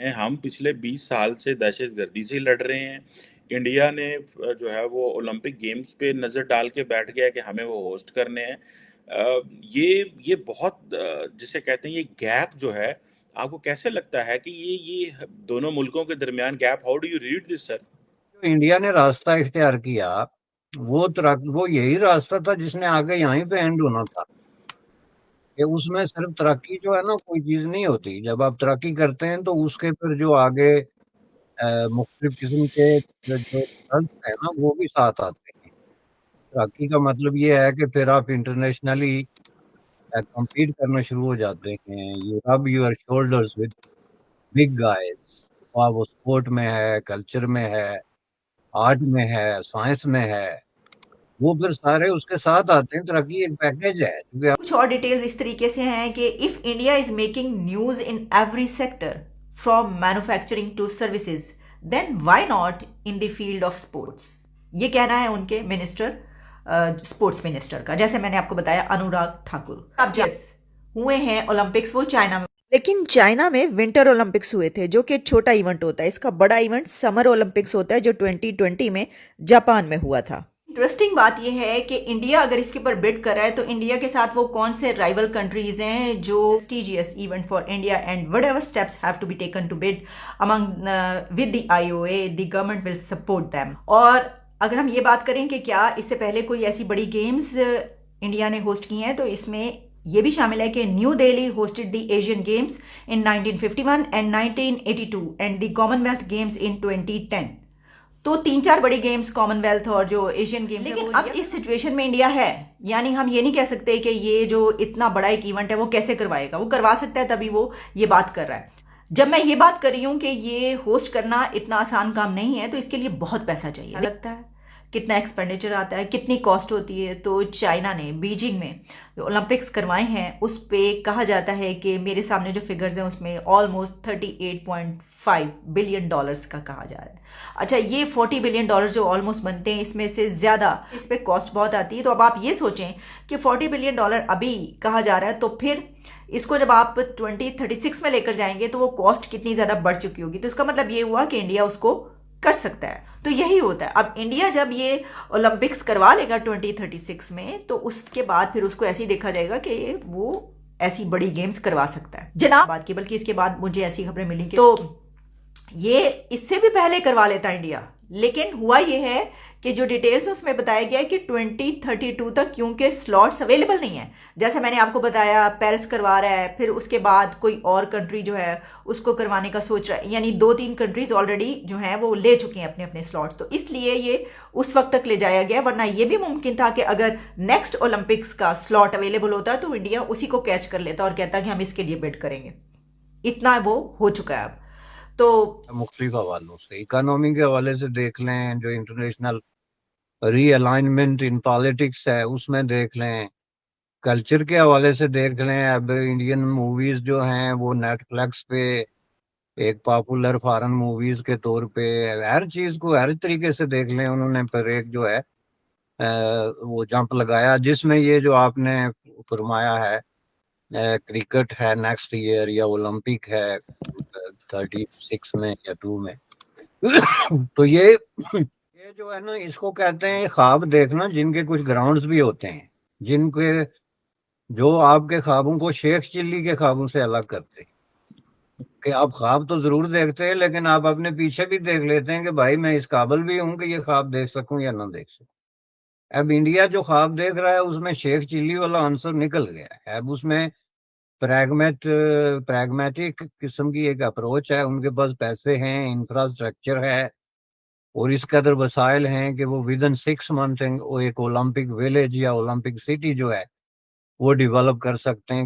हैं, हम पिछले 20 साल से दहशतगर्दी से लड़ रहे हैं। इंडिया ने जो है वो ओलंपिक गेम्स पे नज़र डाल के बैठ गया है कि हमें वो होस्ट करने हैं। ये बहुत जिसे कहते हैं ये गैप जो है, आपको कैसे लगता है कि ये दोनों मुल्कों के दरमियान gap, how do you read this sir? जो इंडिया ने रास्ता इख्तियार किया, वो यही रास्ता था जिसने आगे यहीं पे एंड होना था। कि उसमें सिर्फ तरक्की जो है ना, कोई चीज नहीं होती। जब आप तरक्की करते हैं तो उसके फिर जो आगे मुख्तलिफ किस्म के जो रिजल्ट है ना, वो भी साथ आते हैं। तरक्की का मतलब ये है कि फिर आप इंटरनेशनली compete करना शुरू हो जाते हैं। You rub your shoulders with big guys. वो स्पोर्ट में है, कल्चर में है, आर्ट में है, साइंस में है, वो फिर सारे उसके साथ आते हैं। तरक्की एक पैकेज है, क्योंकि कुछ और डिटेल्स इस तरीके से हैं कि if India is making news in every sector from manufacturing to services, then why not in the field of sports. ये कहना है उनके मिनिस्टर, स्पोर्ट्स मिनिस्टर का। जैसे मैंने आपको बताया, अनुराग ठाकुर। अब यस, हुए हैं ओलंपिक्स, वो चाइना में। लेकिन चाइना में विंटर ओलंपिक्स हुए थे, जो कि एक छोटा इवेंट होता है। इसका बड़ा इवेंट समर ओलंपिक्स होता है, जो 2020 में जापान में हुआ था। इंटरेस्टिंग बात यह है कि इंडिया अगर इसके ऊपर बिड कर रहा है, तो इंडिया के साथ वो कौन से राइवल कंट्रीज हैं जो prestigious event for India, and whatever steps have to be taken to bid among with the IOA, the government will support them। और अगर हम ये बात करें कि क्या इससे पहले कोई ऐसी बड़ी गेम्स इंडिया ने होस्ट की हैं, तो इसमें ये भी शामिल है कि New Delhi hosted the Asian Games in 1951 and 1982 and the Commonwealth Games in 2010। तो 3-4 बड़ी गेम्स, कॉमनवेल्थ और जो एशियन गेम्स। लेकिन अब इस सिचुएशन में इंडिया है, यानी हम ये नहीं कह सकते कि ये जो इतना बड़ा एक इवेंट है वो कैसे करवाएगा। वो करवा सकता है, तभी वो ये बात कर रहा है। जब मैं ये बात कर रही हूँ कि ये होस्ट करना इतना आसान काम नहीं है, तो इसके लिए बहुत पैसा चाहिए। लगता है कितना एक्सपेंडिचर आता है, कितनी कॉस्ट होती है। तो चाइना ने बीजिंग में जो ओलंपिक्स करवाए हैं, उस पे कहा जाता है कि मेरे सामने जो फिगर्स हैं उसमें ऑलमोस्ट 38.5 बिलियन डॉलर्स का कहा जा रहा है। अच्छा, ये 40 बिलियन डॉलर जो ऑलमोस्ट बनते हैं, इसमें से ज़्यादा इस पे कॉस्ट बहुत आती है। तो अब आप ये सोचें कि 40 बिलियन डॉलर अभी कहा जा रहा है, तो फिर इसको जब आप 2036 में लेकर जाएंगे तो वो कॉस्ट कितनी ज़्यादा बढ़ चुकी होगी। तो इसका मतलब ये हुआ कि इंडिया उसको कर सकता है। तो यही होता है, अब इंडिया जब ये ओलंपिक्स करवा लेगा 2036 में, तो उसके बाद फिर उसको ऐसे ही देखा जाएगा कि वो ऐसी बड़ी गेम्स करवा सकता है। जनाब बात की, बल्कि इसके बाद मुझे ऐसी खबरें मिली कि तो ये इससे भी पहले करवा लेता इंडिया। लेकिन हुआ ये है कि जो डिटेल्स उसमें बताया गया है कि 2032 तक, क्योंकि स्लॉट्स अवेलेबल नहीं है। जैसे मैंने आपको बताया, पेरिस करवा रहा है, फिर उसके बाद कोई और कंट्री जो है उसको करवाने का सोच रहा है। यानी 2-3 कंट्रीज ऑलरेडी जो हैं वो ले चुके हैं अपने अपने स्लॉट्स। तो इसलिए ये उस वक्त तक ले जाया गया, वरना ये भी मुमकिन था कि अगर नेक्स्ट ओलंपिक्स का स्लॉट अवेलेबल होता तो इंडिया उसी को कैच कर लेता और कहता कि हम इसके लिए बिड करेंगे। इतना वो हो चुका है अब तो। मुख्तलिफ हवालों से, इकोनॉमी के हवाले से देख लें, जो इंटरनेशनल रीअलाइनमेंट इन पॉलिटिक्स है उसमें देख लें, कल्चर के हवाले से देख लें। अब इंडियन मूवीज जो हैं वो नेटफ्लिक्स पे एक पॉपुलर फॉरेन मूवीज के तौर पे, हर चीज को हर तरीके से देख लें उन्होंने। पर एक जो है वो जंप लगाया, जिसमें ये जो आपने फरमाया है, क्रिकेट है नेक्स्ट ईयर या ओलंपिक है 36 में या 2 में। तो ये जो है ना, इसको कहते हैं ख्वाब देखना, जिनके कुछ ग्राउंड्स भी होते हैं, जिनके जो आपके ख्वाबों को शेख चिल्ली के ख्वाबों से अलग करते हैं। कि आप ख्वाब तो जरूर देखते हैं, लेकिन आप अपने पीछे भी देख लेते हैं कि भाई मैं इस काबिल भी हूं कि ये ख्वाब देख सकूं या ना देख सकूं। अब इंडिया जो ख्वाब देख रहा है उसमें शेख चिल्ली वाला आंसर निकल गया है। अब उसमें प्रैग्मेटिक किस्म की एक अप्रोच है। उनके पास पैसे हैं, इंफ्रास्ट्रक्चर है, और इस कदर वसाइल हैं कि वो विद इन 6 मंथ वो एक ओलंपिक विलेज या ओलंपिक सिटी जो है वो डेवलप कर सकते हैं।